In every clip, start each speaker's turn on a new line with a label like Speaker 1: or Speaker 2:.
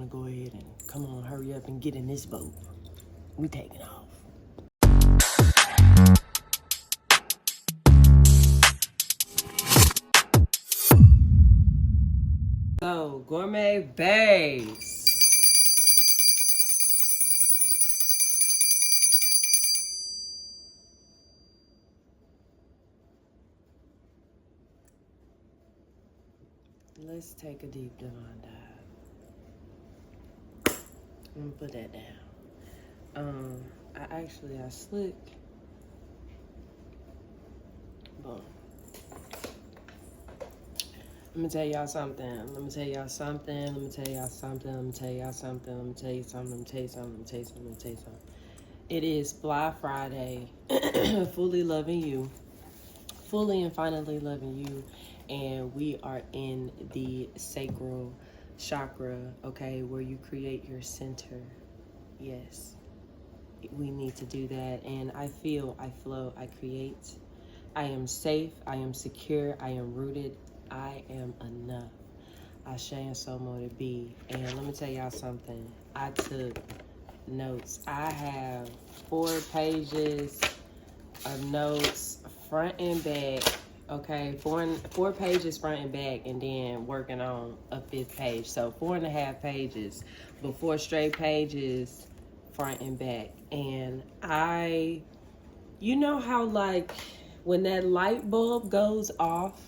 Speaker 1: to go ahead and come on, hurry up and get in this boat. We taking off. So, gourmetbae. Let's take a deep divine dive. I'm gonna put that down. I slick. Boom. Let me tell y'all something. Let me tell y'all something. Let me tell y'all something. Let me tell y'all something. Let me tell you something. Let me tell you something. Let me tell you something. Let me tell you something. It is Fly Friday. Fully loving you. Fully and finally loving you. And we are in the sacral chakra, okay, where you create your center. Yes. We need to do that. And I feel, I flow, I create. I am safe. I am secure. I am rooted. I am enough. 𝗕𝗘𝗅𝗢𝗢𝗐𝗕. And let me tell y'all something. I took notes. I have 4 pages of notes, front and back. Okay, 4 pages front and back, and then working on a 5th page. So 4.5 pages, but 4 straight pages front and back. And you know how like when that light bulb goes off,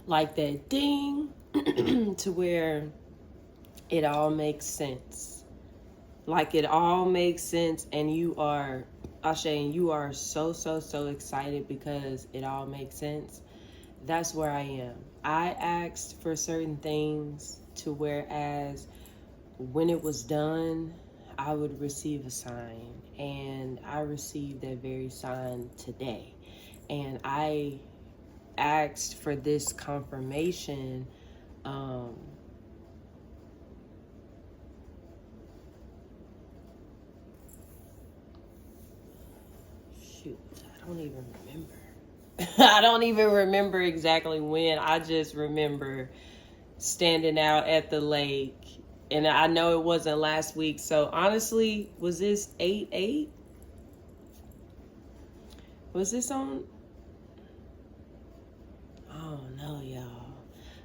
Speaker 1: like that ding, to where it all makes sense. Like it all makes sense, and you are, and you are so excited because it all makes sense. That's where I am. I asked for certain things to whereas when it was done, I would receive a sign, and I received that very sign today. And I asked for this confirmation I don't even remember. I don't even remember exactly when. I just remember standing out at the lake, and I know it wasn't last week. So honestly, was this 8/8? Was this on? Oh no, y'all.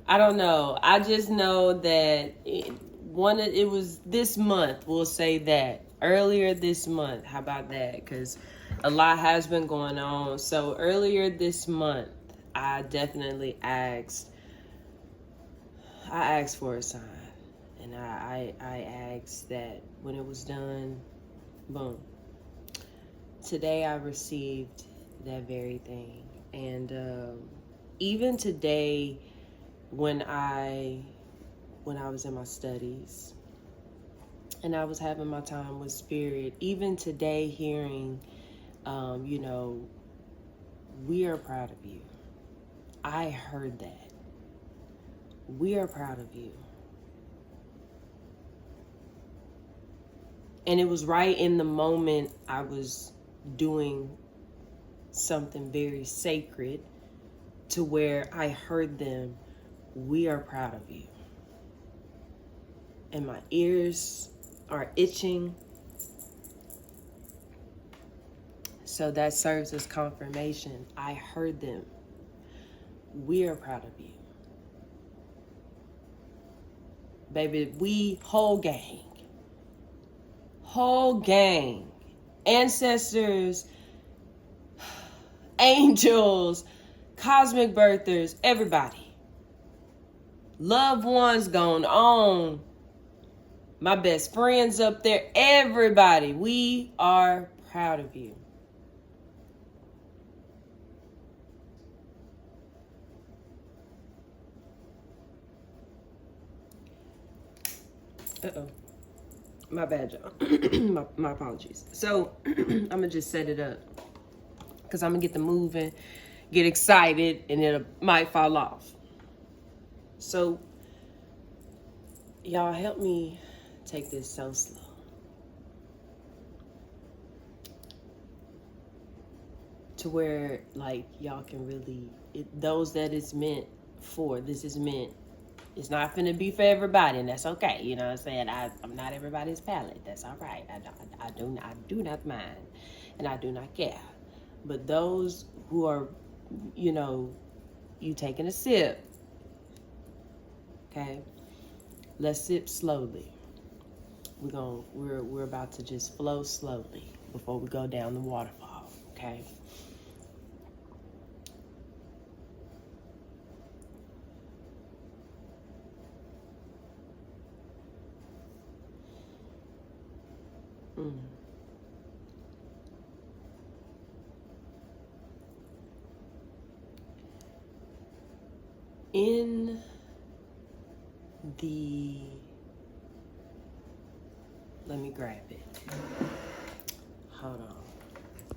Speaker 1: I don't know. I just know that it was this month. We'll say that earlier this month. How about that? Because a lot has been going on. So earlier this month, I definitely asked for a sign. And I asked that when it was done, boom. Today I received that very thing. And even today, when I was in my studies and I was having my time with Spirit, even today hearing, you know, we are proud of you. I heard that. We are proud of you. And it was right in the moment I was doing something very sacred to where I heard them, we are proud of you. And my ears are itching. So that serves as confirmation. I heard them. We are proud of you. Baby, we whole gang, ancestors, angels, cosmic birthers, everybody. Loved ones gone on. My best friends up there, everybody. We are proud of you. Uh-oh. My bad, y'all. my apologies. So, I'm going to just set it up. Because I'm going to get the moving, get excited, and it might fall off. So, y'all help me take this so slow. To where, like, y'all can really, those that it's meant for, this is meant It's not finna be for everybody, and that's okay. You know what I'm saying? I'm not everybody's palate. That's all right. I do not mind, and I do not care. But those who are, you know, you taking a sip, okay? Let's sip slowly. We're about to just flow slowly before we go down the waterfall, okay? In the, let me grab it. Hold on.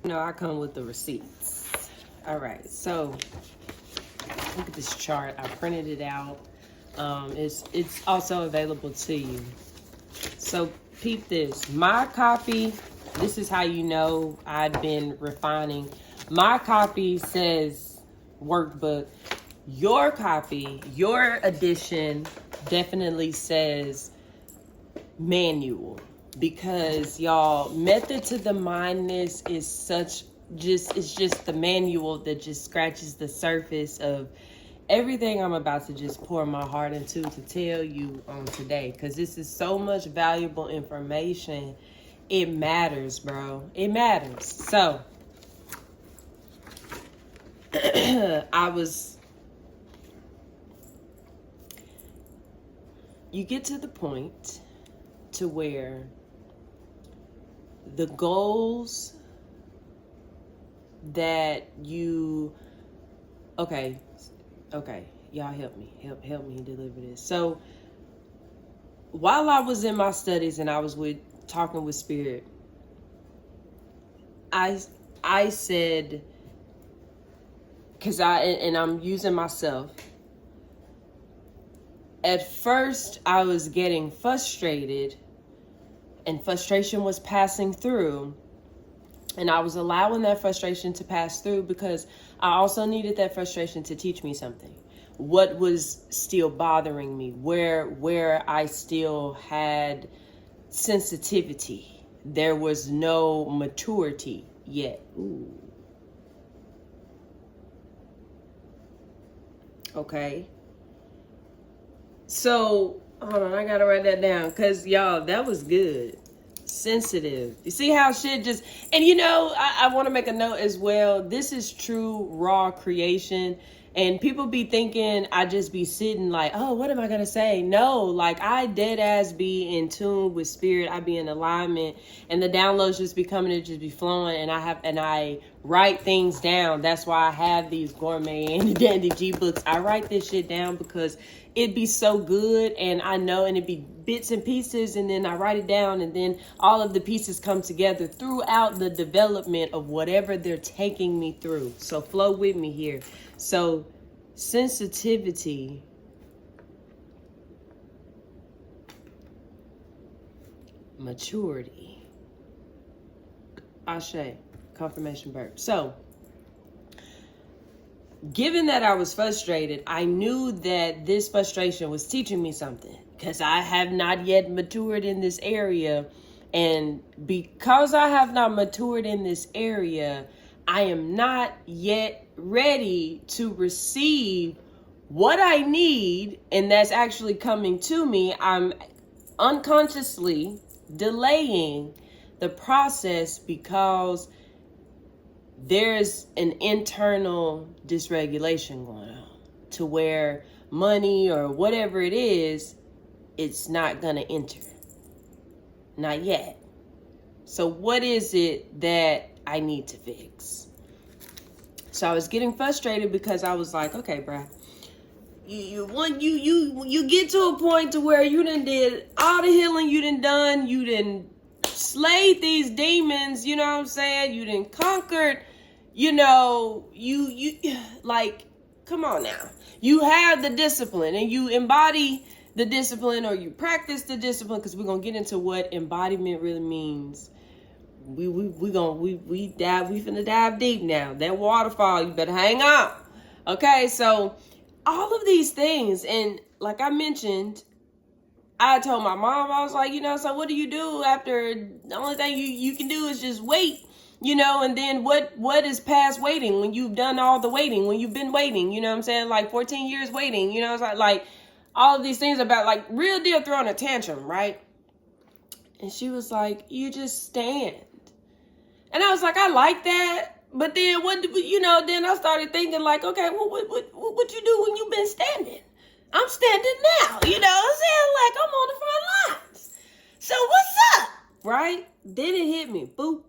Speaker 1: You know, I come with the receipts. All right, so look at this chart. I printed it out. It's also available to you. So peep this. My copy, this is how you know I've been refining. My copy says workbook. Your copy, your edition definitely says manual, because y'all, method to the mindness is it's just the manual that just scratches the surface of everything I'm about to just pour my heart into to tell you on today, because this is so much valuable information. It matters, bro. It matters. So you get to the point to where the goals that you, okay, y'all help me deliver this. So while I was in my studies and I was talking with spirit, I said, because I'm using myself. At first, I was getting frustrated, and frustration was passing through. And I was allowing that frustration to pass through because I also needed that frustration to teach me something. What was still bothering me, where I still had sensitivity. There was no maturity yet. Ooh. Okay. So, hold on, I gotta write that down, because y'all, that was good. Sensitive. You see how shit just, and you know, I want to make a note as well. This is true raw creation, and people be thinking I just be sitting like, oh, what am I gonna say? No, like I dead ass be in tune with spirit. I be in alignment, and the downloads just be coming, it just be flowing, and I write things down. That's why I have these gourmet and dandy G books. I write this shit down because it'd be so good, and I know, and it'd be bits and pieces, and then I write it down, and then all of the pieces come together throughout the development of whatever they're taking me through. So flow with me here. So sensitivity, maturity, Ashe, confirmation burp. So given that I was frustrated, I knew that this frustration was teaching me something, because I have not yet matured in this area. And because I have not matured in this area, I am not yet ready to receive what I need, and that's actually coming to me. I'm unconsciously delaying the process because there's an internal dysregulation going on, to where money or whatever it is, it's not gonna enter. Not yet. So what is it that I need to fix? So I was getting frustrated because I was like, okay, bruh, you get to a point to where you done did all the healing you done slayed these demons, you know what I'm saying? You done conquered, you know, you like, come on now. You have the discipline, and you embody the discipline, or you practice the discipline, because we're gonna get into what embodiment really means. We finna dive deep now. That waterfall, you better hang on. Okay, so all of these things. And like I mentioned, I told my mom, I was like, so what do you do after the only thing you can do is just wait, and then what is past waiting when you've done all the waiting, when you've been waiting, what I'm saying? Like 14 years waiting, it's like all of these things about like real deal throwing a tantrum, right? And she was like, you just stand. And I was like, I like that. But then then I started thinking like, okay, well, what you do when you've been standing? I'm standing now, what I'm saying? Like, I'm on the front lines. So what's up? Right? Then it hit me. Boop.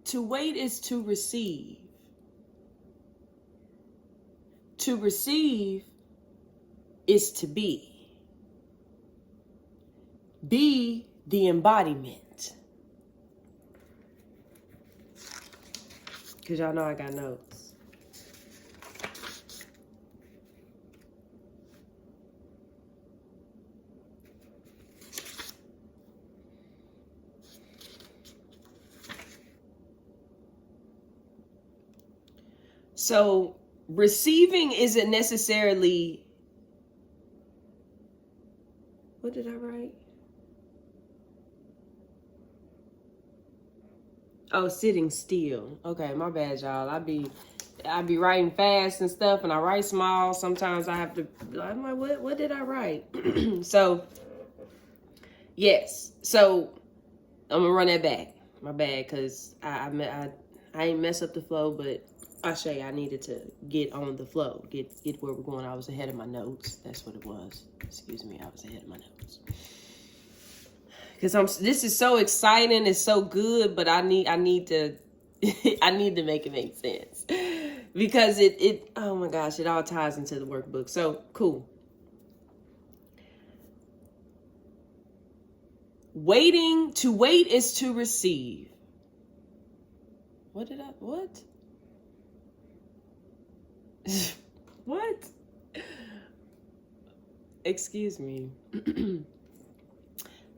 Speaker 1: To wait is to receive. To receive is to be. Be the embodiment. Because y'all know I got notes. So receiving isn't necessarily, what did I write? Oh, sitting still. Okay, my bad, y'all. I be writing fast and stuff, and I write small. Sometimes I have to, I'm like, what did I write? So, yes. So, I'm going to run that back. My bad, because I ain't mess up the flow, but I needed to get on the flow, get where we're going. I was ahead of my notes. That's what it was. Excuse me, I was ahead of my notes. Because this is so exciting, it's so good, but I need to I need to make it make sense. Because it oh my gosh, it all ties into the workbook. So cool. To wait is to receive. What? What? Excuse me.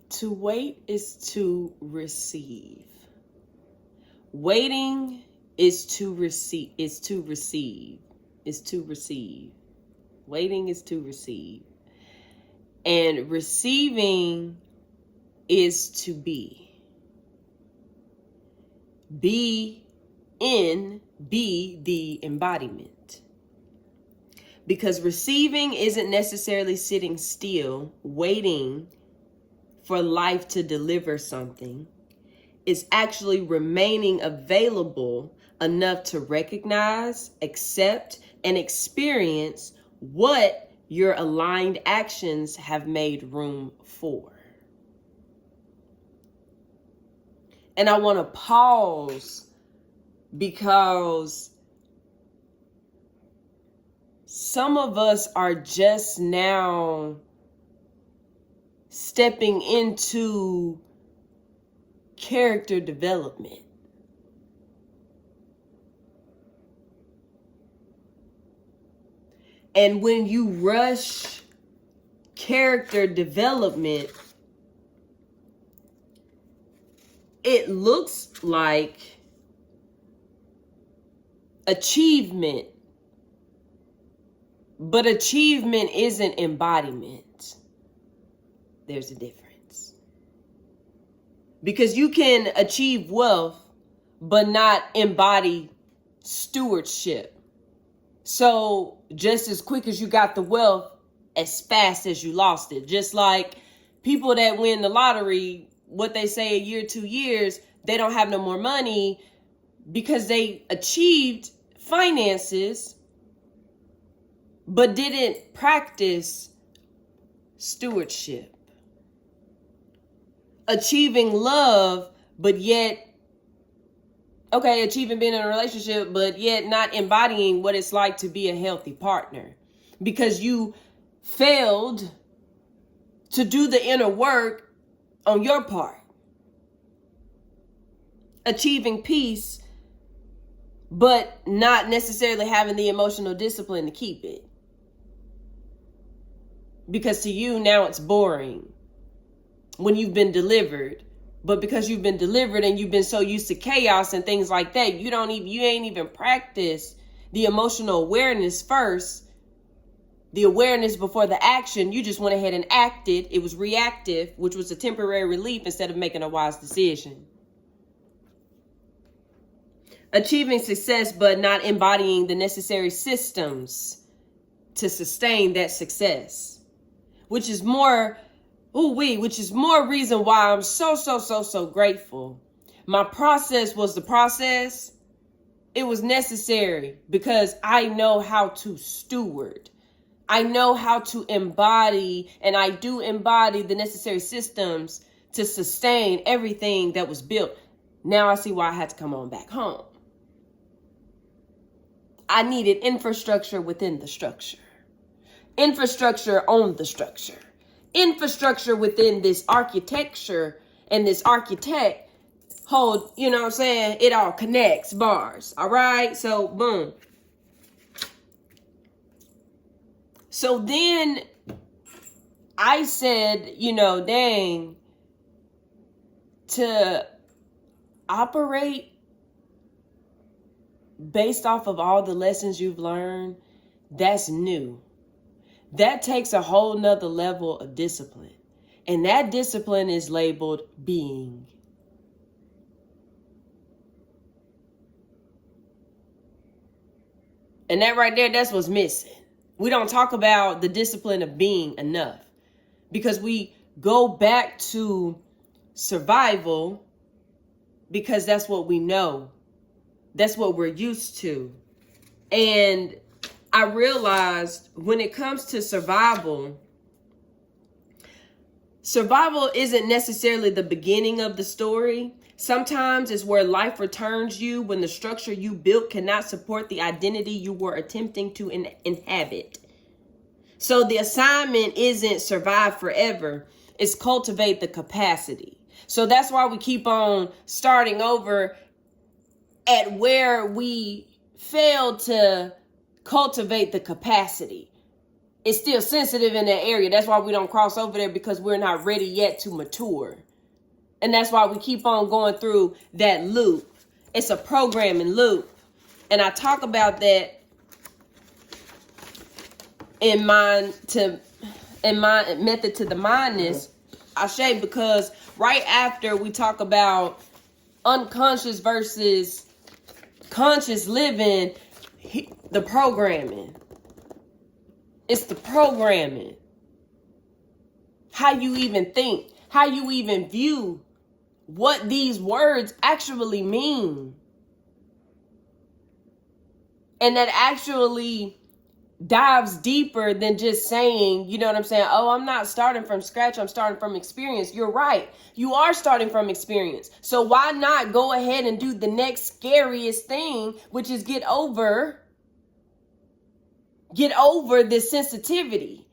Speaker 1: To wait is to receive. Waiting is to receive. Waiting is to receive. And receiving is to be. Be the embodiment. Because receiving isn't necessarily sitting still, waiting for life to deliver something. It's actually remaining available enough to recognize, accept, and experience what your aligned actions have made room for. And I want to pause because some of us are just now stepping into character development. And when you rush character development, it looks like achievement, but achievement isn't embodiment. There's a difference. Because you can achieve wealth, but not embody stewardship. So just as quick as you got the wealth, as fast as you lost it. Just like people that win the lottery, what they say a year, 2 years, they don't have no more money because they achieved finances, but didn't practice stewardship. Achieving love, but yet, achieving being in a relationship, but yet not embodying what it's like to be a healthy partner. Because you failed to do the inner work on your part. Achieving peace, but not necessarily having the emotional discipline to keep it. Because to you, now it's boring when you've been delivered, But because you've been delivered and you've been so used to chaos and things like that, you ain't even practiced the emotional awareness first, the awareness before the action. You just went ahead and acted. It was reactive, which was a temporary relief instead of making a wise decision. Achieving success, but not embodying the necessary systems to sustain that success, which is more reason why I'm so grateful. My process was the process. It was necessary because I know how to steward. I know how to embody, and I do embody the necessary systems to sustain everything that was built. Now I see why I had to come on back home. I needed infrastructure within the structure. Infrastructure on the structure. Infrastructure within this architecture and this architect hold, you know what I'm saying? It all connects, bars. All right? So, boom. So then I said, dang, to operate based off of all the lessons you've learned, that's new. That takes a whole nother level of discipline. And that discipline is labeled being. And that right there, that's what's missing. We don't talk about the discipline of being enough because we go back to survival because that's what we know. That's what we're used to. And I realized when it comes to survival isn't necessarily the beginning of the story. Sometimes it's where life returns you when the structure you built cannot support the identity you were attempting to inhabit. So the assignment isn't survive forever. It's cultivate the capacity. So that's why we keep on starting over at where we failed to cultivate the capacity. It's still sensitive in that area. That's why we don't cross over there, because we're not ready yet to mature. And that's why we keep on going through that loop. It's a programming loop. And I talk about that in my method to the mindness, Ashe, because right after we talk about unconscious versus conscious living, the programming. It's the programming. How you even think, how you even view what these words actually mean. And that actually dives deeper than just saying, you know what I'm saying? Oh, I'm not starting from scratch. I'm starting from experience. You're right. You are starting from experience. So why not go ahead and do the next scariest thing, which is get over this sensitivity?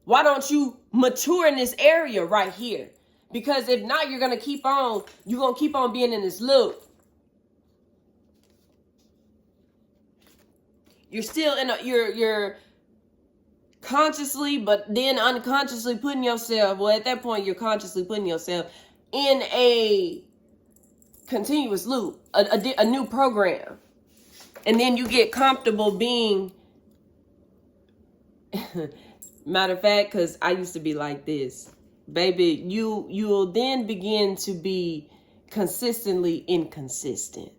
Speaker 1: Why don't you mature in this area right here? Because if not, you're going to keep on being in this loop. You're still you're consciously, but then unconsciously putting yourself, well, at that point, you're consciously putting yourself in a continuous loop, a new program. And then you get comfortable being, matter of fact, because I used to be like this, baby, you'll then begin to be consistently inconsistent.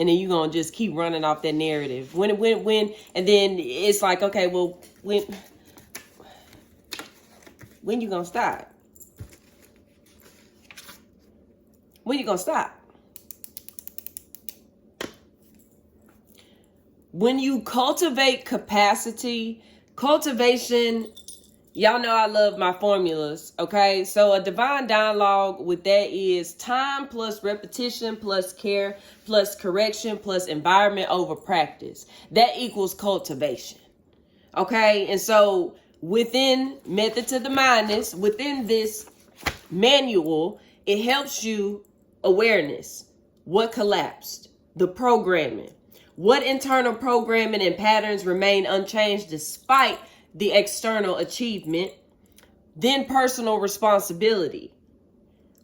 Speaker 1: And then you're going to just keep running off that narrative. When, and then it's like, okay, well, when you going to stop? When you going to stop? When you cultivate capacity, cultivation, y'all know I love my formulas, okay? So a divine dialogue with that is time plus repetition plus care plus correction plus environment over practice. That equals cultivation, okay? And so within Method to the Madness, within this manual, it helps you awareness. What collapsed? The programming. What internal programming and patterns remain unchanged despite the external achievement? Then personal responsibility.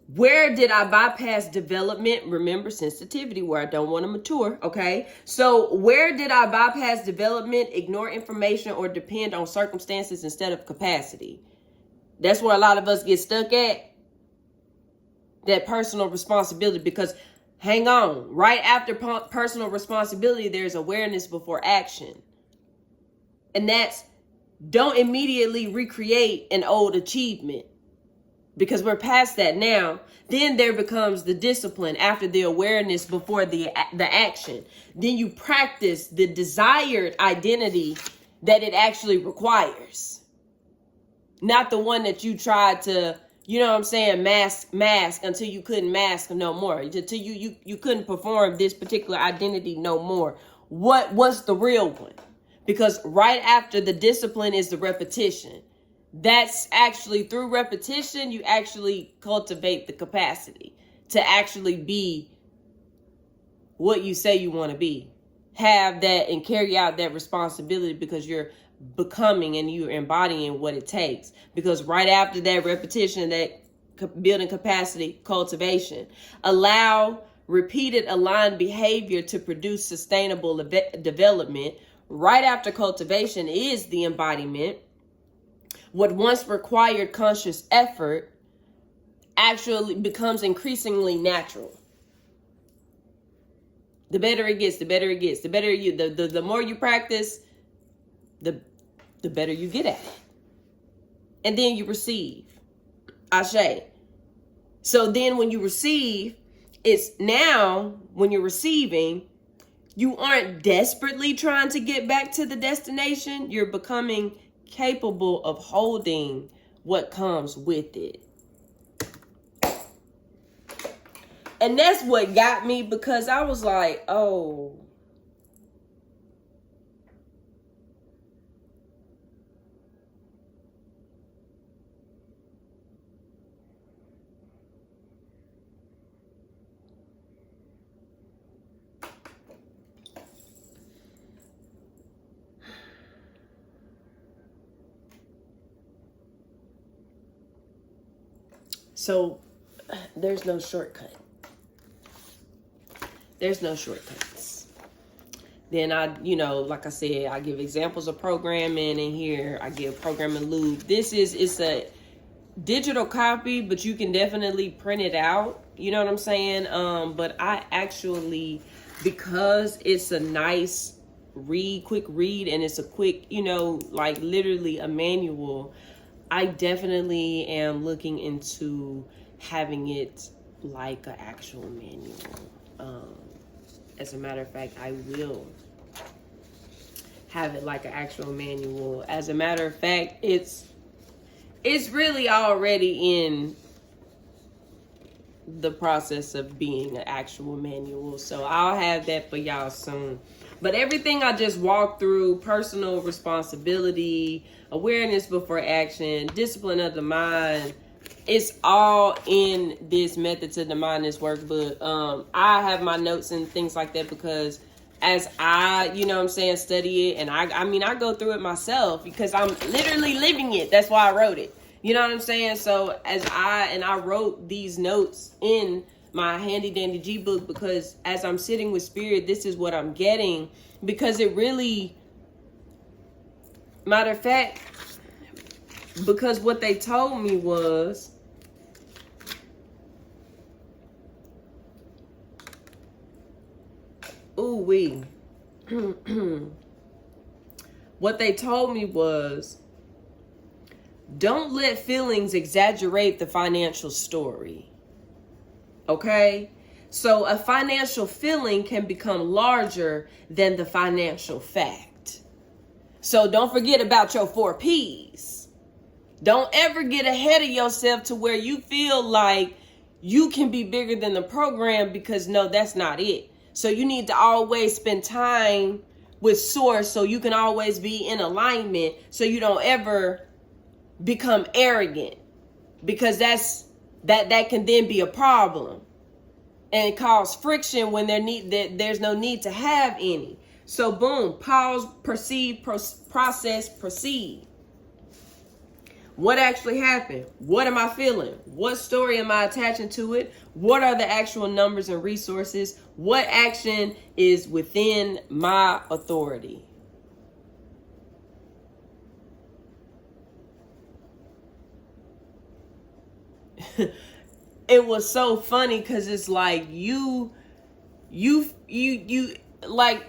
Speaker 1: Where did I bypass development? Remember, sensitivity, where I don't want to mature, okay? So where did I bypass development, ignore information, or depend on circumstances instead of capacity? That's where a lot of us get stuck at. That personal responsibility, because hang on, right after personal responsibility, there's awareness before action. And that's, don't immediately recreate an old achievement, because we're past that now. Then there becomes the discipline after the awareness before the action. Then you practice the desired identity that it actually requires. Not the one that you tried to, you know what I'm saying, mask until you couldn't mask no more. Until you couldn't perform this particular identity no more. What's the real one? Because right after the discipline is the repetition. That's actually, through repetition, you actually cultivate the capacity to actually be what you say you want to be. Have that and carry out that responsibility, because you're becoming and you're embodying what it takes. Because right after that repetition, that building capacity, cultivation, allow repeated aligned behavior to produce sustainable development. Right after cultivation is the embodiment. What once required conscious effort actually becomes increasingly natural. The better it gets, the better it gets. The better the more you practice, the better you get at it. And then you receive. Ashe. So then when you receive, it's now when you're receiving, you aren't desperately trying to get back to the destination. You're becoming capable of holding what comes with it. And that's what got me, because I was like, oh, so there's no shortcut. There's no shortcuts. Then like I said, I give examples of programming in here. I give programming loop. It's a digital copy, but you can definitely print it out. You know what I'm saying? But I actually, because it's a nice quick read, and it's a quick, like literally a manual, I definitely am looking into having it like an actual manual. As a matter of fact, I will have it like an actual manual. As a matter of fact, it's really already in the process of being an actual manual. So I'll have that for y'all soon. But everything I just walked through, personal responsibility, awareness before action, discipline of the mind, it's all in this Method to the Madness workbook. I have my notes and things like that, because as I, study it, and I go through it myself because I'm literally living it. That's why I wrote it. You know what I'm saying? So I wrote these notes in my handy dandy G book, because as I'm sitting with spirit, this is what I'm getting, because it really, matter of fact, because what they told me was, what they told me was, don't let feelings exaggerate the financial story. Okay? So a financial feeling can become larger than the financial fact. So don't forget about your 4 P's. Don't ever get ahead of yourself to where you feel like you can be bigger than the program, because no, that's not it. So you need to always spend time with source, so you can always be in alignment, so you don't ever become arrogant, because that can then be a problem and cause friction when there's no need to have any. So boom, pause, perceive, process, proceed. What actually happened? What am I feeling? What story am I attaching to it? What are the actual numbers and resources? What action is within my authority? It was so funny because it's like you like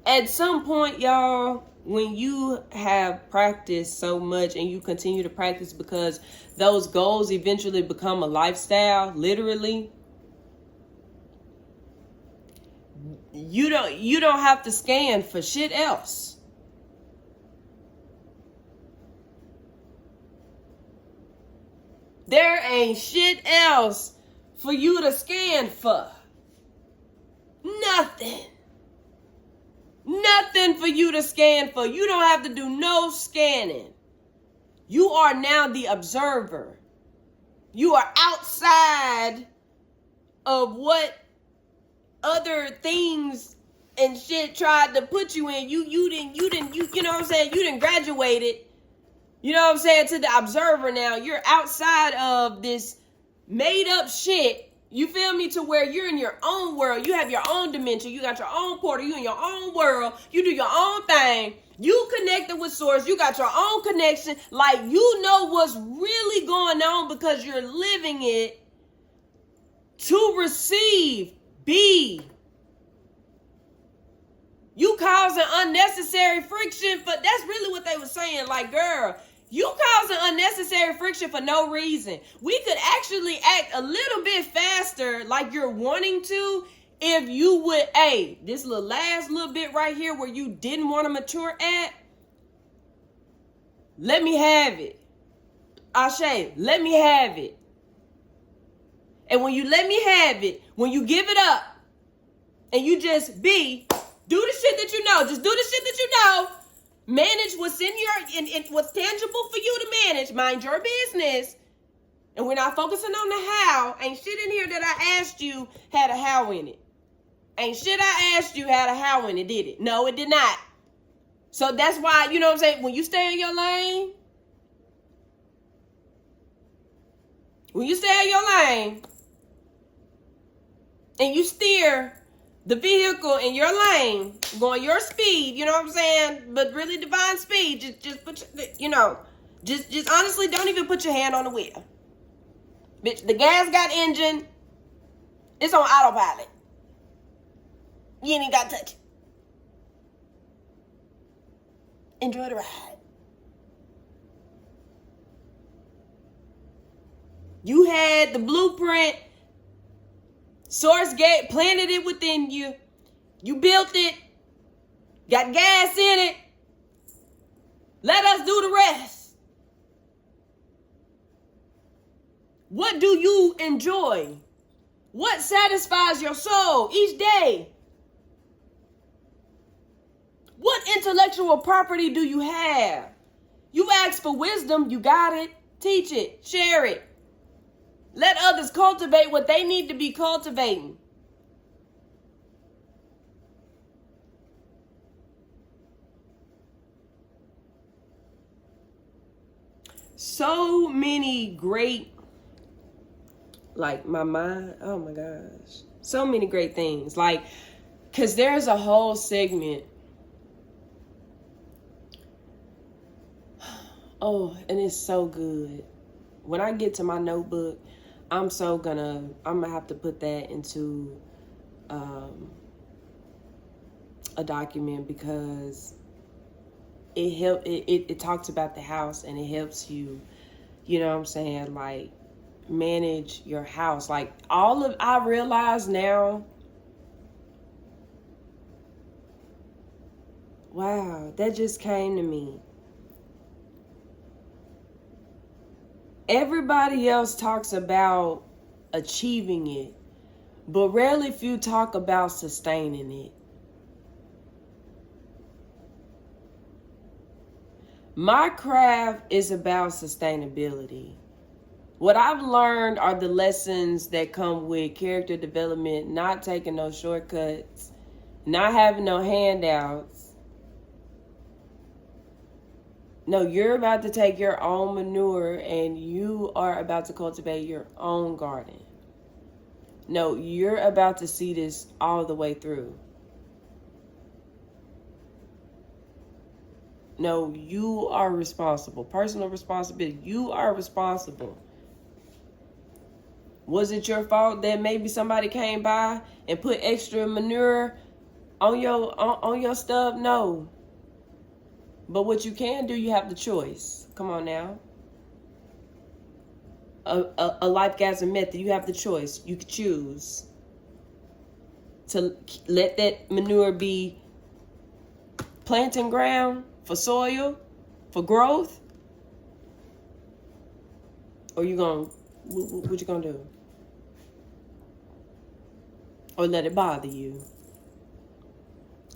Speaker 1: at some point, y'all, when you have practiced so much and you continue to practice, because those goals eventually become a lifestyle, literally, you don't have to scan for shit else. There ain't shit else for you to scan for. Nothing. Nothing for you to scan for. You don't have to do no scanning. You are now the observer. You are outside of what other things and shit tried to put you in. You know what I'm saying? You didn't graduate it. You know what I'm saying? To the observer now. You're outside of this made up shit. You feel me? To where you're in your own world. You have your own dimension. You got your own portal. You in your own world. You do your own thing. You connected with source. You got your own connection. Like, you know what's really going on because you're living it. To receive. Be. You causing unnecessary friction. But that's really what they were saying. Like, girl, you causing unnecessary friction for no reason. We could actually act a little bit faster like you're wanting to if you would, this last little bit right here where you didn't want to mature at, let me have it. Ashe, let me have it. And when you let me have it, when you give it up and you just be, do the shit that you know. Just do the shit that you know. Manage what's in your, what's tangible for you to manage. Mind your business. And we're not focusing on the how. Ain't shit in here that I asked you had a how in it. Ain't shit I asked you had a how in it, did it? No, it did not. So that's why, you know what I'm saying? When you stay in your lane, and you steer the vehicle in your lane, going your speed, you know what I'm saying? But really divine speed. Just put your, just honestly, don't even put your hand on the wheel. Bitch, the gas got engine. It's on autopilot. You ain't even got to touch it. Enjoy the ride. You had the blueprint. Source gate, planted it within you. You built it. Got gas in it. Let us do the rest. What do you enjoy? What satisfies your soul each day? What intellectual property do you have? You ask for wisdom, you got it. Teach it, share it. Let others cultivate what they need to be cultivating. So many great, like my mind, oh my gosh. So many great things. Like, because there's a whole segment. Oh, and it's so good. When I get to my notebook, I'm gonna have to put that into a document, because it talks about the house, and it helps you, you know what I'm saying, like manage your house. Like I realize now, wow, that just came to me. Everybody else talks about achieving it, but rarely few talk about sustaining it. My craft is about sustainability. What I've learned are the lessons that come with character development, not taking no shortcuts, not having no handouts, No, you're about to take your own manure and you are about to cultivate your own garden. No, you're about to see this all the way through. No, you are responsible. Personal responsibility. You are responsible. Was it your fault that maybe somebody came by and put extra manure on your stuff? No. But what you can do, you have the choice. Come on now. A LIFEGASM method, you have the choice. You could choose to let that manure be planting ground for soil, for growth, or what you gonna do? Or let it bother you?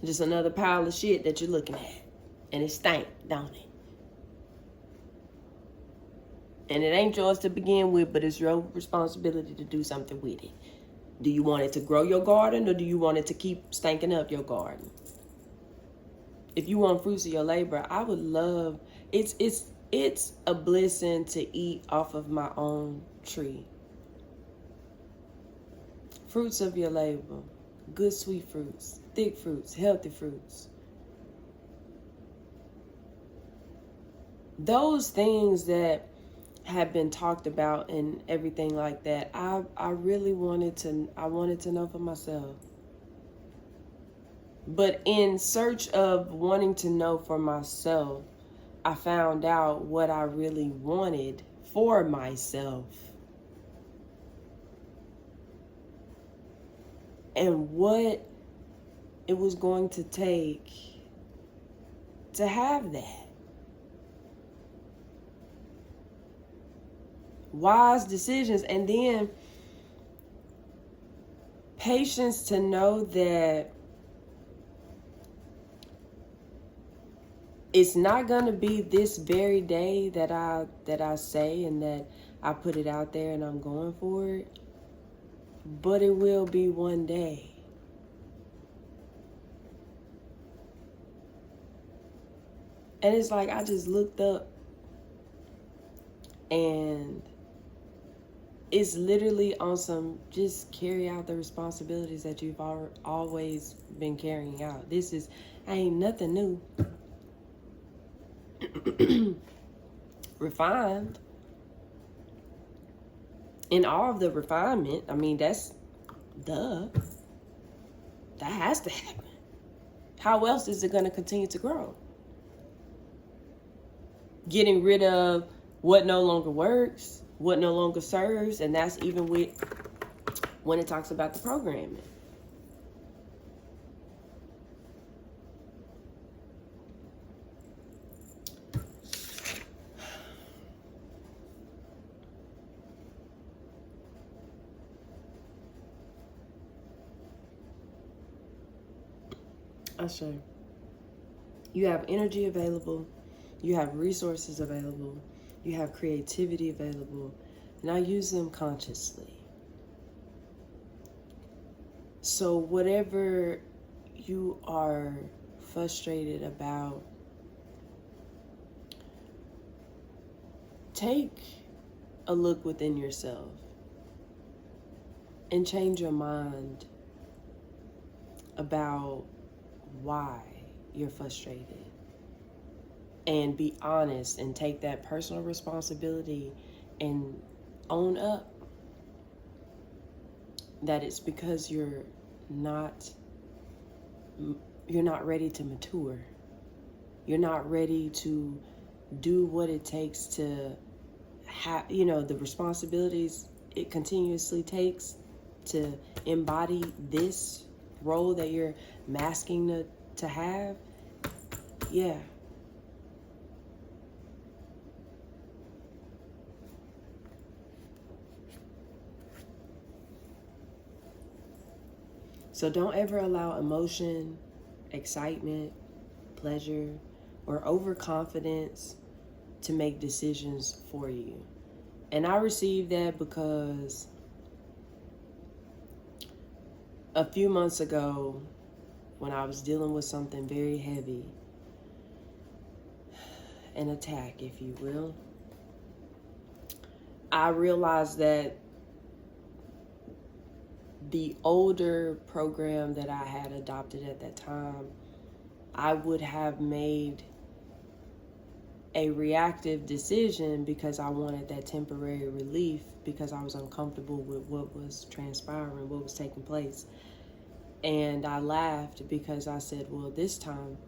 Speaker 1: Just another pile of shit that you're looking at, and it stank, don't it? And it ain't yours to begin with, but it's your responsibility to do something with it. Do you want it to grow your garden, or do you want it to keep stinking up your garden? If you want fruits of your labor, I would love, it's a blessing to eat off of my own tree. Fruits of your labor, good sweet fruits, thick fruits, healthy fruits. Those things that have been talked about and everything like that, I really wanted to know for myself. But in search of wanting to know for myself, I found out what I really wanted for myself. And what it was going to take to have that. Wise decisions, and then patience to know that it's not going to be this very day that I say and that I put it out there and I'm going for it, but it will be one day. And it's like I just looked up and it's literally on some, just carry out the responsibilities that you've always been carrying out. This ain't nothing new. Refined. In all of the refinement, I mean, that has to happen. How else is it going to continue to grow? Getting rid of what no longer works, what no longer serves, and that's even when it talks about the programming. I'll show you. You have energy available. You have resources available. You have creativity available. Now use them consciously. So whatever you are frustrated about, take a look within yourself and change your mind about why you're frustrated. And be honest and take that personal responsibility and own up that it's because you're not ready to mature. You're not ready to do what it takes to have, the responsibilities it continuously takes to embody this role that you're masking to have. Yeah. So don't ever allow emotion, excitement, pleasure, or overconfidence to make decisions for you. And I received that because a few months ago, when I was dealing with something very heavy, an attack, if you will. I realized that the older program that I had adopted at that time, I would have made a reactive decision because I wanted that temporary relief, because I was uncomfortable with what was transpiring, what was taking place. And I laughed because I said, well, this time,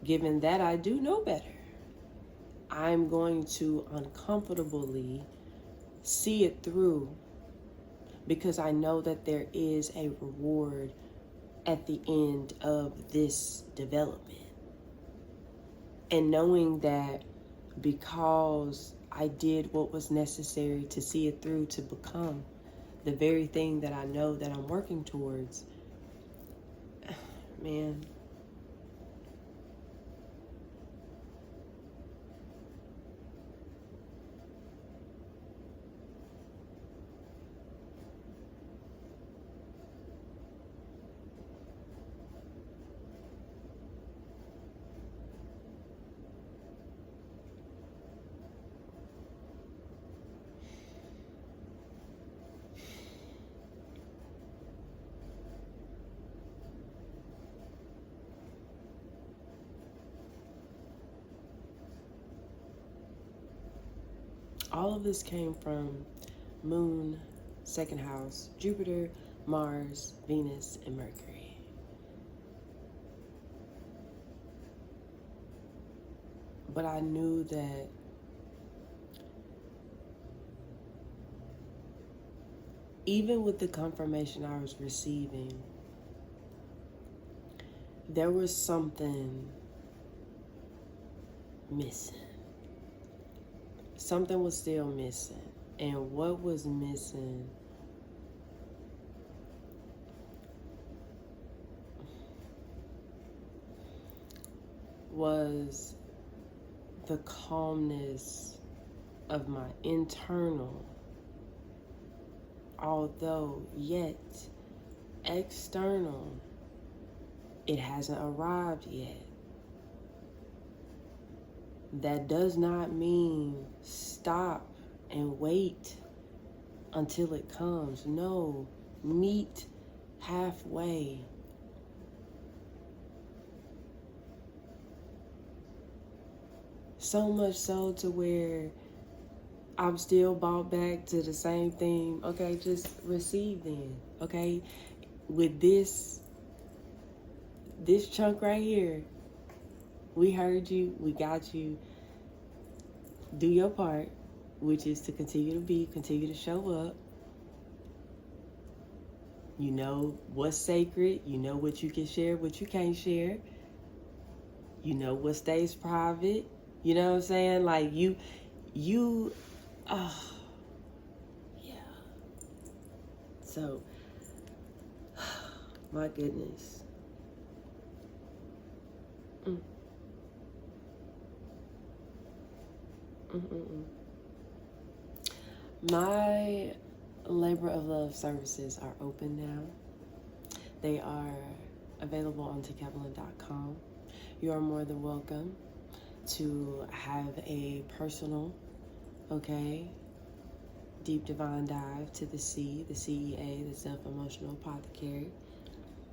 Speaker 1: given that I do know better, I'm going to uncomfortably see it through, because I know that there is a reward at the end of this development. And knowing that because I did what was necessary to see it through to become the very thing that I know that I'm working towards, man, all of this came from Moon, second house, Jupiter, Mars, Venus, and Mercury. But I knew that even with the confirmation I was receiving, there was something missing. Something was still missing. And what was missing was the calmness of my internal, although yet external, it hasn't arrived yet. That does not mean stop and wait until it comes. No, meet halfway. So much so to where I'm still brought back to the same thing. Okay, just receive then. Okay, with this chunk right here, we heard you, we got you. Do your part, which is to continue to show up. You know what's sacred. You know what you can share, what you can't share. You know what stays private. You know what I'm saying? Like yeah. So, my goodness. My labor of love services are open now. They are available on 𝗕𝗘𝗌.com. You are more than welcome to have a personal, deep divine dive to the C, the CEA, the self-emotional apothecary.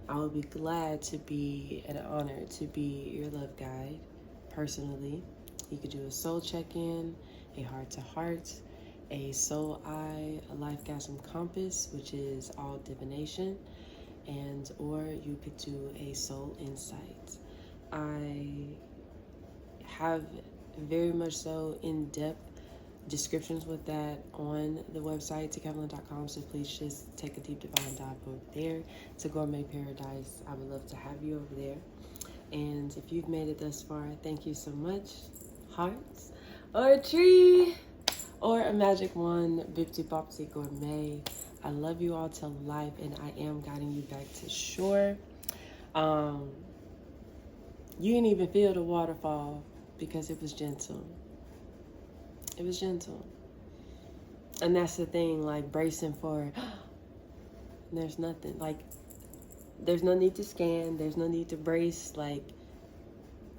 Speaker 1: I would be glad to be and honored to be your love guide personally. You could do a soul check-in, a heart-to-heart, a soul eye, a LIFEGASM compass, which is all divination, or you could do a soul insight. I have very much so in-depth descriptions with that on the website 𝗕𝗘𝗌.com, so please just take a deep divine dive over there. It's a gourmet paradise. I would love to have you over there. And if you've made it thus far, thank you so much. Hearts, or a tree, or a magic wand, 𝗬𝗘𝗙𝗖𝗔𝗄𝗎 gourmet. I love you all to life, and I am guiding you back to shore. You didn't even feel the waterfall because it was gentle. It was gentle. And that's the thing, like bracing for, there's nothing. Like, there's no need to scan. There's no need to brace. Like,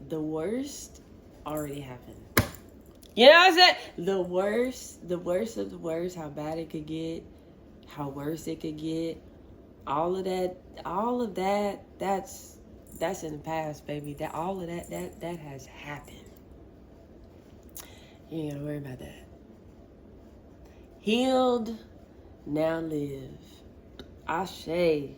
Speaker 1: the worst already happened. You know what I'm saying? The worst of the worst, how bad it could get, how worse it could get, all of that, that's in the past, baby. All of that has happened. You ain't gotta worry about that. Healed, now live. Ashe.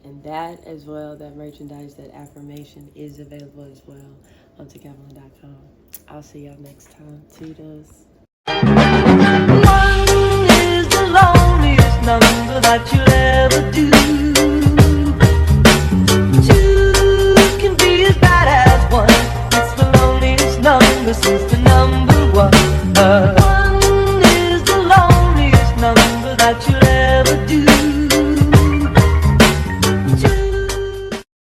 Speaker 1: And that as well, that merchandise, that affirmation is available as well on 𝗬𝗓𝗏.com. I'll see y'all next time. Toodles.
Speaker 2: One is the loneliest number that you'll ever do. Two can be as bad as one. It's the loneliest number since the number one.